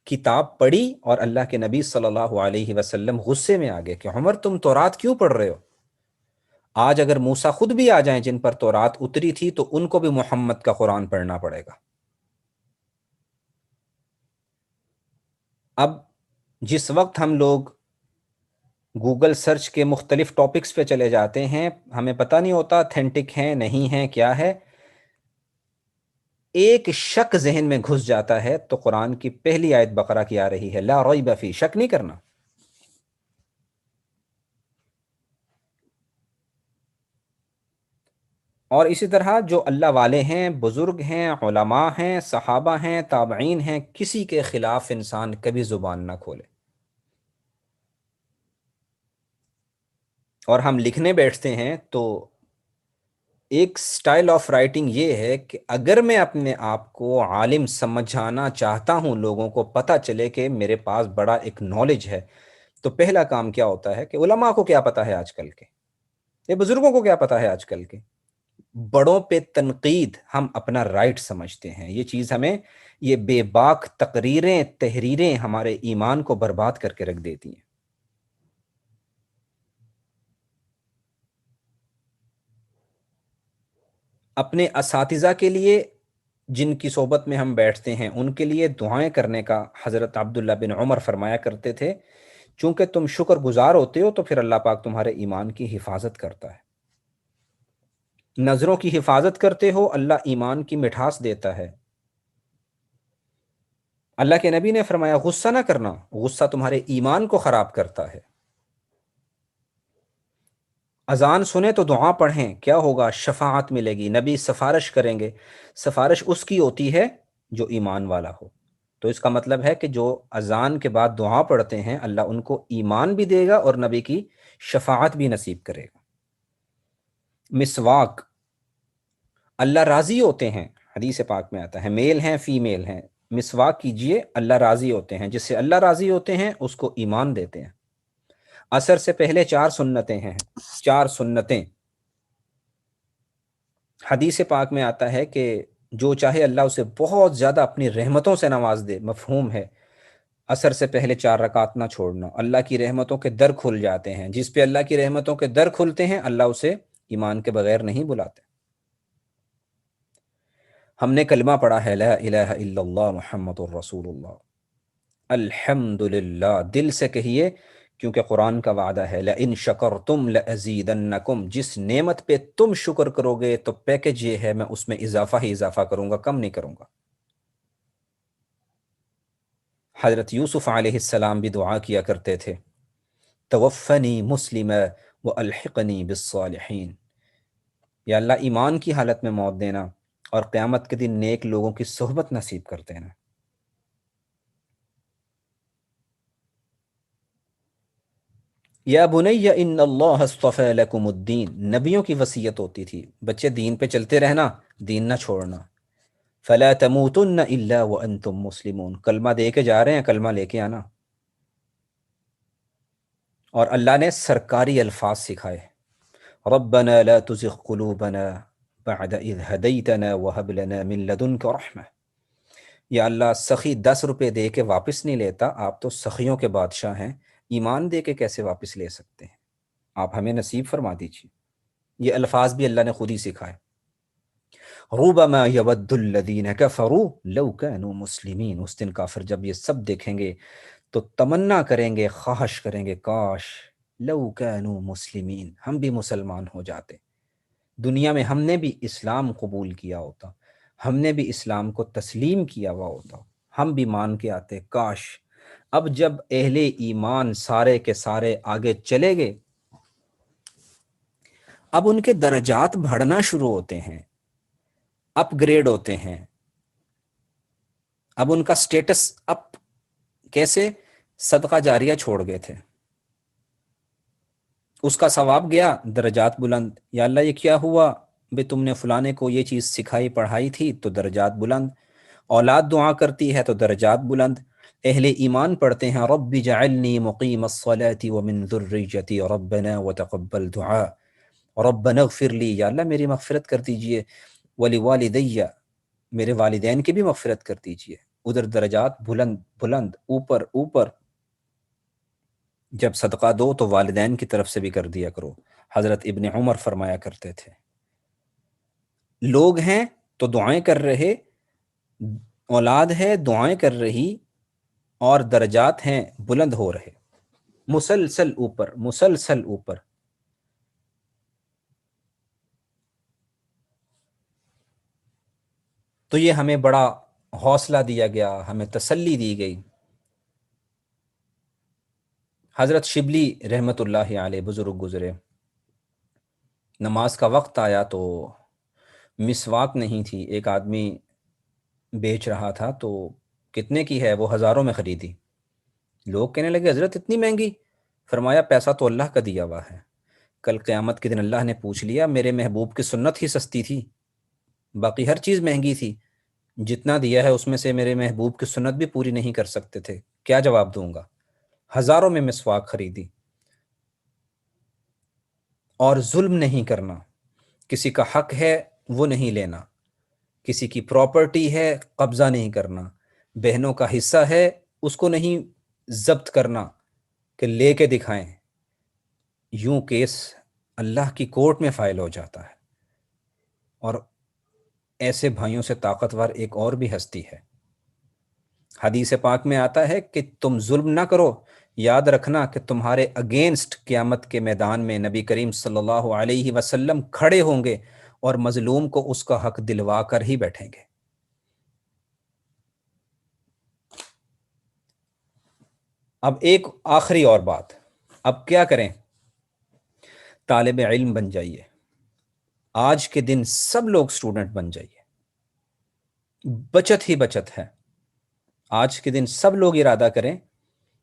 A: کتاب پڑھی اور اللہ کے نبی صلی اللہ علیہ وسلم غصے میں آ گئے کہ عمر تم تورات کیوں پڑھ رہے ہو؟ آج اگر موسیٰ خود بھی آ جائیں جن پر تورات اتری تھی تو ان کو بھی محمد کا قرآن پڑھنا پڑے گا۔ اب جس وقت ہم لوگ گوگل سرچ کے مختلف ٹاپکس پہ چلے جاتے ہیں، ہمیں پتہ نہیں ہوتا اتھینٹک ہیں نہیں ہیں کیا ہے، ایک شک ذہن میں گھس جاتا ہے تو قرآن کی پہلی آیت بقرہ کی آ رہی ہے، لا ریب فی، شک نہیں کرنا۔ اور اسی طرح جو اللہ والے ہیں، بزرگ ہیں، علماء ہیں، صحابہ ہیں، تابعین ہیں، کسی کے خلاف انسان کبھی زبان نہ کھولے۔ اور ہم لکھنے بیٹھتے ہیں تو ایک سٹائل آف رائٹنگ یہ ہے کہ اگر میں اپنے آپ کو عالم سمجھانا چاہتا ہوں، لوگوں کو پتہ چلے کہ میرے پاس بڑا ایک نالج ہے، تو پہلا کام کیا ہوتا ہے کہ علماء کو کیا پتہ ہے آج کل کے، یہ بزرگوں کو کیا پتہ ہے آج کل کے، بڑوں پہ تنقید ہم اپنا رائٹ سمجھتے ہیں۔ یہ چیز ہمیں، یہ بے باک تقریریں، تحریریں ہمارے ایمان کو برباد کر کے رکھ دیتی ہیں۔ اپنے اساتذہ کے لیے جن کی صحبت میں ہم بیٹھتے ہیں ان کے لیے دعائیں کرنے کا حضرت عبداللہ بن عمر فرمایا کرتے تھے، چونکہ تم شکر گزار ہوتے ہو تو پھر اللہ پاک تمہارے ایمان کی حفاظت کرتا ہے۔ نظروں کی حفاظت کرتے ہو، اللہ ایمان کی مٹھاس دیتا ہے۔ اللہ کے نبی نے فرمایا غصہ نہ کرنا، غصہ تمہارے ایمان کو خراب کرتا ہے۔ اذان سنیں تو دعا پڑھیں، کیا ہوگا؟ شفاعت ملے گی، نبی سفارش کریں گے۔ سفارش اس کی ہوتی ہے جو ایمان والا ہو۔ تو اس کا مطلب ہے کہ جو اذان کے بعد دعا پڑھتے ہیں اللہ ان کو ایمان بھی دے گا اور نبی کی شفاعت بھی نصیب کرے گا۔ مسواک، اللہ راضی ہوتے ہیں، حدیث پاک میں آتا ہے، میل ہیں فیمیل ہیں، مسواک کیجئے اللہ راضی ہوتے ہیں۔ جس سے اللہ راضی ہوتے ہیں اس کو ایمان دیتے ہیں۔ عصر سے پہلے 4 سنتیں ہیں، 4 سنتیں۔ حدیث پاک میں آتا ہے کہ جو چاہے اللہ اسے بہت زیادہ اپنی رحمتوں سے نواز دے، مفہوم ہے عصر سے پہلے 4 رکعت نہ چھوڑنا، اللہ کی رحمتوں کے در کھل جاتے ہیں۔ جس پہ اللہ کی رحمتوں کے در کھلتے ہیں اللہ اسے ایمان کے بغیر نہیں بلاتے۔ ہم نے کلمہ پڑھا ہے لا الہ الا اللہ محمد الرسول اللہ، الحمد للہ، دل سے کہیے، کیونکہ قرآن کا وعدہ ہے لَإِن شَكَرْتُمْ لَأَزِيدَنَّكُمْ، جس نعمت پہ تم شکر کرو گے تو پیکج یہ ہے میں اس میں اضافہ ہی اضافہ کروں گا، کم نہیں کروں گا۔ حضرت یوسف علیہ السلام بھی دعا کیا کرتے تھے، توفنی مسلم والحقنی بالصالحین، یا اللہ ایمان کی حالت میں موت دینا اور قیامت کے دن نیک لوگوں کی صحبت نصیب کر دینا۔ یا بنی ان اللہ اصطفی لکم الدین، نبیوں کی وصیت ہوتی تھی بچے دین پہ چلتے رہنا، دین نہ چھوڑنا۔ فلا تموتن الا وانتم مسلمون، کلمہ دے کے جا رہے ہیں، کلمہ لے کے آنا۔ اور اللہ نے سرکاری الفاظ سکھائے، ربنا لا تزغ قلوبنا بعد اذ ہدیتنا وہب لنا من لدنک رحمہ، یا اللہ سخی 10 روپے دے کے واپس نہیں لیتا، آپ تو سخیوں کے بادشاہ ہیں، ایمان دے کے کیسے واپس لے سکتے ہیں؟ آپ ہمیں نصیب فرما دیجیے۔ یہ الفاظ بھی اللہ نے خود ہی سکھائے۔ ربما یود الذین کفروا لو کانوا مسلمین، اس دن کافر جب یہ سب دیکھیں گے تو تمنا کریں گے، خواہش کریں گے کاش لو کانوا مسلمین، ہم بھی مسلمان ہو جاتے، دنیا میں ہم نے بھی اسلام قبول کیا ہوتا، ہم نے بھی اسلام کو تسلیم کیا ہوا ہوتا، ہم بھی مان کے آتے، کاش۔ اب جب اہل ایمان سارے کے سارے آگے چلے گئے، اب ان کے درجات بڑھنا شروع ہوتے ہیں، اپ گریڈ ہوتے ہیں، اب ان کا سٹیٹس اپ، کیسے؟ صدقہ جاریہ چھوڑ گئے تھے، اس کا ثواب گیا، درجات بلند۔ یا اللہ یہ کیا ہوا؟ بے تم نے فلانے کو یہ چیز سکھائی پڑھائی تھی تو درجات بلند، اولاد دعا کرتی ہے تو درجات بلند، اہل ایمان پڑھتے ہیں رب جعلنی مقیم الصلاة ومن ذریتی ربنا وتقبل دعاء، ربنا اغفر لی، یا اللہ میری مغفرت کر دیجئے، ولوالدی، میرے والدین کی بھی مغفرت کر دیجئے، ادھر درجات بلند بلند، اوپر اوپر۔ جب صدقہ دو تو والدین کی طرف سے بھی کر دیا کرو، حضرت ابن عمر فرمایا کرتے تھے، لوگ ہیں تو دعائیں کر رہے، اولاد ہے دعائیں کر رہی، اور درجات ہیں بلند ہو رہے، مسلسل اوپر مسلسل اوپر۔ تو یہ ہمیں بڑا حوصلہ دیا گیا، ہمیں تسلی دی گئی۔ حضرت شبلی رحمت اللہ علیہ بزرگ گزرے، نماز کا وقت آیا تو مسواک نہیں تھی، ایک آدمی بیچ رہا تھا، تو کتنے کی ہے؟ وہ ہزاروں میں خریدی۔ لوگ کہنے لگے حضرت اتنی مہنگی؟ فرمایا پیسہ تو اللہ کا دیا ہوا ہے، کل قیامت کے دن اللہ نے پوچھ لیا میرے محبوب کی سنت ہی سستی تھی، باقی ہر چیز مہنگی تھی، جتنا دیا ہے اس میں سے میرے محبوب کی سنت بھی پوری نہیں کر سکتے تھے، کیا جواب دوں گا؟ ہزاروں میں مسواک خریدی۔ اور ظلم نہیں کرنا، کسی کا حق ہے وہ نہیں لینا، کسی کی پراپرٹی ہے قبضہ نہیں کرنا، بہنوں کا حصہ ہے اس کو نہیں ضبط کرنا کہ لے کے دکھائیں، یوں کیس اللہ کی کورٹ میں فائل ہو جاتا ہے۔ اور ایسے بھائیوں سے طاقتور ایک اور بھی ہستی ہے، حدیث پاک میں آتا ہے کہ تم ظلم نہ کرو، یاد رکھنا کہ تمہارے اگینسٹ قیامت کے میدان میں نبی کریم صلی اللہ علیہ وسلم کھڑے ہوں گے اور مظلوم کو اس کا حق دلوا کر ہی بیٹھیں گے۔ اب ایک آخری اور بات، اب کیا کریں؟ طالب علم بن جائیے، آج کے دن سب لوگ سٹوڈنٹ بن جائیے، بچت ہی بچت ہے، آج کے دن سب لوگ ارادہ کریں۔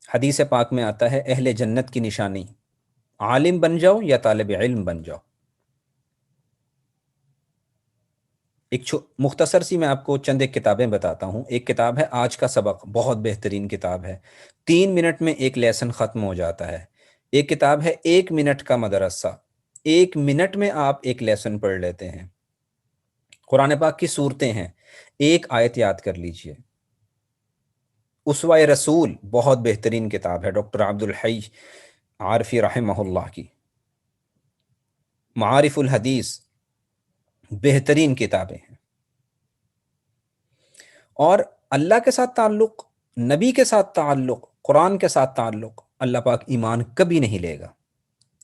A: حدیث پاک میں آتا ہے اہل جنت کی نشانی، عالم بن جاؤ یا طالب علم بن جاؤ۔ ایک مختصر سی میں آپ کو چند ایک کتابیں بتاتا ہوں۔ ایک کتاب ہے آج کا سبق، بہت بہترین کتاب ہے، 3 منٹ میں ایک لیسن ختم ہو جاتا ہے۔ ایک کتاب ہے 1 منٹ کا مدرسہ، 1 منٹ میں آپ ایک لیسن پڑھ لیتے ہیں۔ قرآن پاک کی صورتیں ہیں، ایک آیت یاد کر لیجئے۔ اسوہ رسول، بہت بہترین کتاب ہے، ڈاکٹر عبد الحی عارفی رحمہ اللہ کی۔ معارف الحدیث، بہترین کتابیں ہیں۔ اور اللہ کے ساتھ تعلق، نبی کے ساتھ تعلق، قرآن کے ساتھ تعلق، اللہ پاک ایمان کبھی نہیں لے گا۔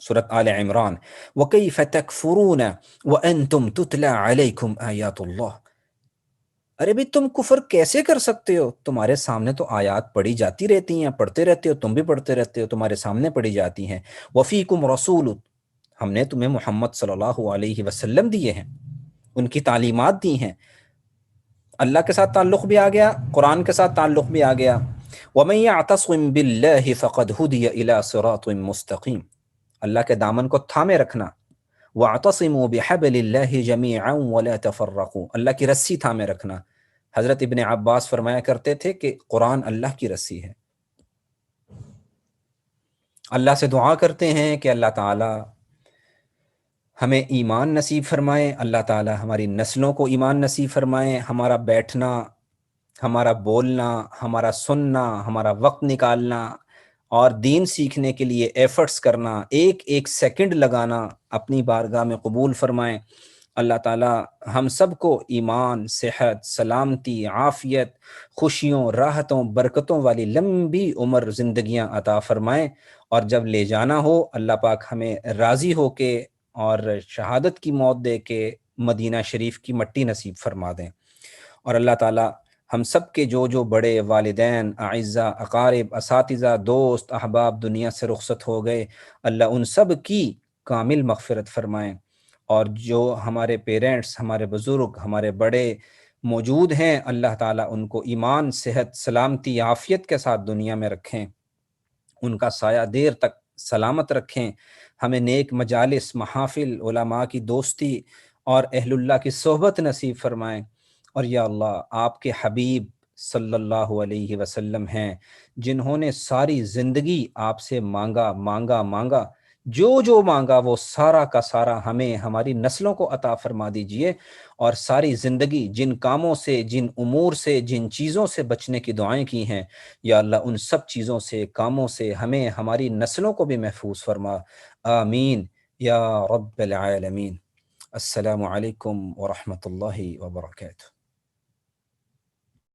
A: سورۃ آل عمران، وَكَيْفَ تَكْفُرُونَ وَأَنْتُمْ تُتْلَى عَلَيْكُمْ آیَاتُ اللَّهِ، ارے بھی تم کفر کیسے کر سکتے ہو؟ تمہارے سامنے تو آیات پڑھی جاتی رہتی ہیں، پڑھتے رہتے ہو، تم بھی پڑھتے رہتے ہو، تمہارے سامنے پڑھی جاتی ہیں۔ وَفِيكُمْ رَسُولٌ، ہم نے تمہیں محمد صلی اللہ علیہ وسلم دیے ہیں، ان کی تعلیمات دی ہیں۔ اللہ کے ساتھ تعلق بھی آ گیا، قرآن کے ساتھ تعلق بھی آ گیا۔ وَمَن يَعْتَصِم بِاللَّهِ فَقَدْ هُدِيَ إِلَى صِرَاطٍ مُسْتَقِيمٍ، اللہ کے دامن کو تھامے رکھنا۔ وَاعْتَصِمُوا بِحَبْلِ اللَّهِ جَمِيعًا وَلَا تَفَرَّقُوا، اللہ کی رسی تھامے رکھنا۔ حضرت ابن عباس فرمایا کرتے تھے کہ قرآن اللہ کی رسی ہے۔ اللہ سے دعا کرتے ہیں کہ اللہ تعالی ہمیں ایمان نصیب فرمائے، اللہ تعالی ہماری نسلوں کو ایمان نصیب فرمائے، ہمارا بیٹھنا، ہمارا بولنا، ہمارا سننا، ہمارا وقت نکالنا اور دین سیکھنے کے لیے ایفرٹس کرنا، ایک ایک سیکنڈ لگانا اپنی بارگاہ میں قبول فرمائیں۔ اللہ تعالیٰ ہم سب کو ایمان، صحت، سلامتی، عافیت، خوشیوں، راحتوں، برکتوں والی لمبی عمر زندگیاں عطا فرمائیں، اور جب لے جانا ہو اللہ پاک ہمیں راضی ہو کے اور شہادت کی موت دے کے مدینہ شریف کی مٹی نصیب فرما دیں۔ اور اللہ تعالیٰ ہم سب کے جو بڑے والدین، اعزاء، اقارب، اساتذہ، دوست، احباب دنیا سے رخصت ہو گئے، اللہ ان سب کی کامل مغفرت فرمائیں، اور جو ہمارے پیرنٹس، ہمارے بزرگ، ہمارے بڑے موجود ہیں، اللہ تعالیٰ ان کو ایمان، صحت، سلامتی، عافیت کے ساتھ دنیا میں رکھیں، ان کا سایہ دیر تک سلامت رکھیں، ہمیں نیک مجالس، محافل، علماء کی دوستی اور اہل اللہ کی صحبت نصیب فرمائیں۔ اور یا اللہ، آپ کے حبیب صلی اللہ علیہ وسلم ہیں جنہوں نے ساری زندگی آپ سے مانگا مانگا مانگا، جو مانگا وہ سارا کا سارا ہمیں، ہماری نسلوں کو عطا فرما دیجئے، اور ساری زندگی جن کاموں سے، جن امور سے، جن چیزوں سے بچنے کی دعائیں کی ہیں، یا اللہ ان سب چیزوں سے، کاموں سے ہمیں، ہماری نسلوں کو بھی محفوظ فرما، آمین یا رب العالمین۔ السلام علیکم ورحمۃ اللہ وبرکاتہ۔